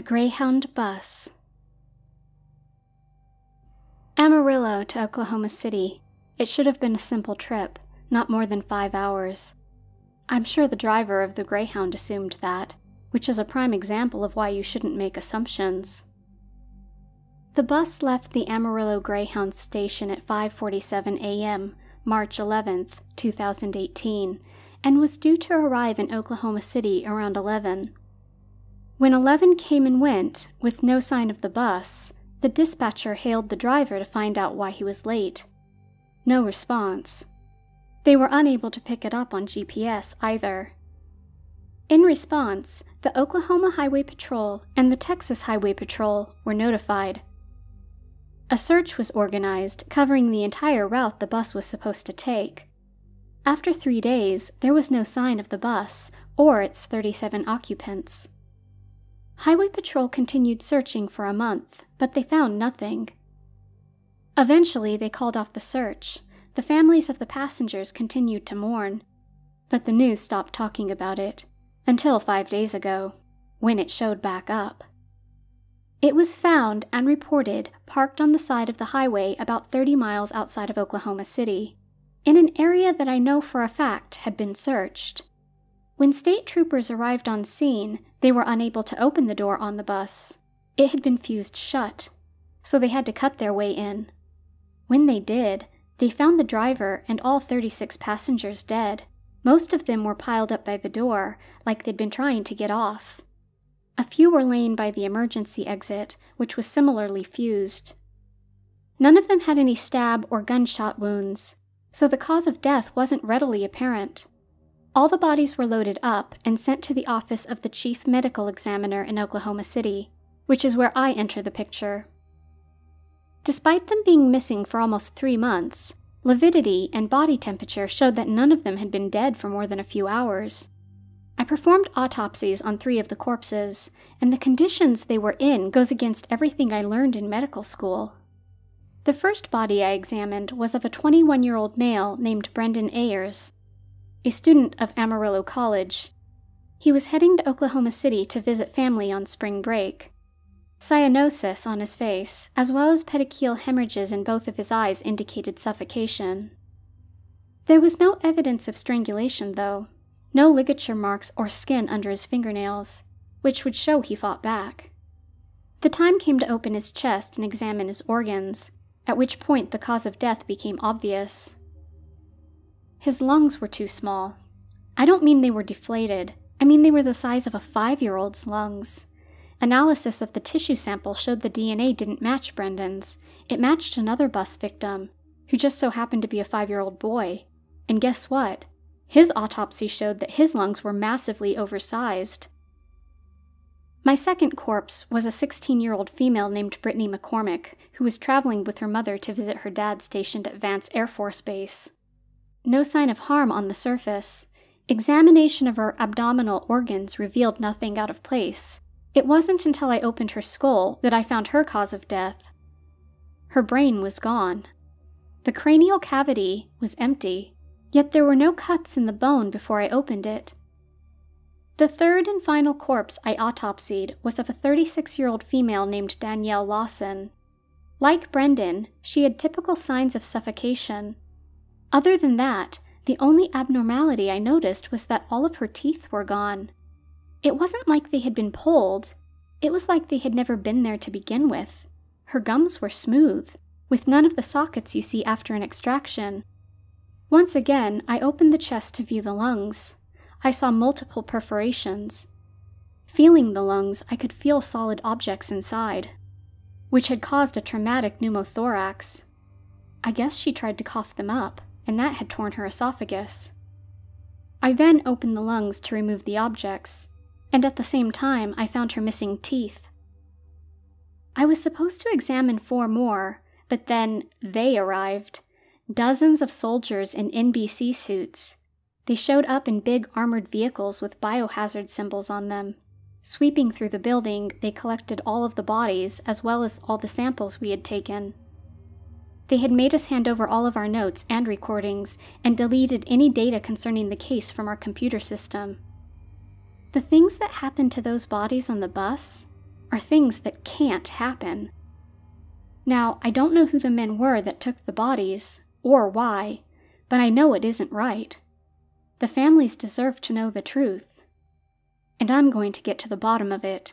Greyhound bus. Amarillo to Oklahoma City. It should have been a simple trip, not more than 5 hours. I'm sure the driver of the Greyhound assumed that, which is a prime example of why you shouldn't make assumptions. The bus left the Amarillo Greyhound station at 5:47 a.m., March 11th, 2018, and was due to arrive in Oklahoma City around 11. When 11 came and went, with no sign of the bus, the dispatcher hailed the driver to find out why he was late. No response. They were unable to pick it up on GPS either. In response, the Oklahoma Highway Patrol and the Texas Highway Patrol were notified. A search was organized, covering the entire route the bus was supposed to take. After 3 days, there was no sign of the bus or its 37 occupants. Highway Patrol continued searching for a month, but they found nothing. Eventually, they called off the search. The families of the passengers continued to mourn, but the news stopped talking about it, until 5 days ago, when it showed back up. It was found and reported parked on the side of the highway about 30 miles outside of Oklahoma City, in an area that I know for a fact had been searched. When state troopers arrived on scene, they were unable to open the door on the bus. It had been fused shut, so they had to cut their way in. When they did, they found the driver and all 36 passengers dead. Most of them were piled up by the door, like they'd been trying to get off. A few were laying by the emergency exit, which was similarly fused. None of them had any stab or gunshot wounds, so the cause of death wasn't readily apparent. All the bodies were loaded up and sent to the office of the chief medical examiner in Oklahoma City, which is where I enter the picture. Despite them being missing for almost 3 months, lividity and body temperature showed that none of them had been dead for more than a few hours. I performed autopsies on 3 of the corpses, and the conditions they were in goes against everything I learned in medical school. The first body I examined was of a 21-year-old male named Brendan Ayers, a student of Amarillo College. He was heading to Oklahoma City to visit family on spring break. Cyanosis on his face, as well as petechial hemorrhages in both of his eyes, indicated suffocation. There was no evidence of strangulation, though. No ligature marks or skin under his fingernails, which would show he fought back. The time came to open his chest and examine his organs, at which point the cause of death became obvious. His lungs were too small. I don't mean they were deflated, I mean they were the size of a 5-year-old's lungs. Analysis of the tissue sample showed the DNA didn't match Brendan's. It matched another bus victim, who just so happened to be a 5-year-old boy. And guess what? His autopsy showed that his lungs were massively oversized. My second corpse was a 16-year-old female named Brittany McCormick, who was traveling with her mother to visit her dad stationed at Vance Air Force Base. No sign of harm on the surface. Examination of her abdominal organs revealed nothing out of place. It wasn't until I opened her skull that I found her cause of death. Her brain was gone. The cranial cavity was empty, yet there were no cuts in the bone before I opened it. The third and final corpse I autopsied was of a 36-year-old female named Danielle Lawson. Like Brendan, she had typical signs of suffocation. Other than that, the only abnormality I noticed was that all of her teeth were gone. It wasn't like they had been pulled. It was like they had never been there to begin with. Her gums were smooth, with none of the sockets you see after an extraction. Once again, I opened the chest to view the lungs. I saw multiple perforations. Feeling the lungs, I could feel solid objects inside, which had caused a traumatic pneumothorax. I guess she tried to cough them up, and that had torn her esophagus. I then opened the lungs to remove the objects, and at the same time I found her missing teeth. I was supposed to examine 4 more, but then they arrived. Dozens of soldiers in NBC suits. They showed up in big armored vehicles with biohazard symbols on them. Sweeping through the building, they collected all of the bodies as well as all the samples we had taken. They had made us hand over all of our notes and recordings and deleted any data concerning the case from our computer system. The things that happened to those bodies on the bus are things that can't happen. Now, I don't know who the men were that took the bodies, or why, but I know it isn't right. The families deserve to know the truth. And I'm going to get to the bottom of it.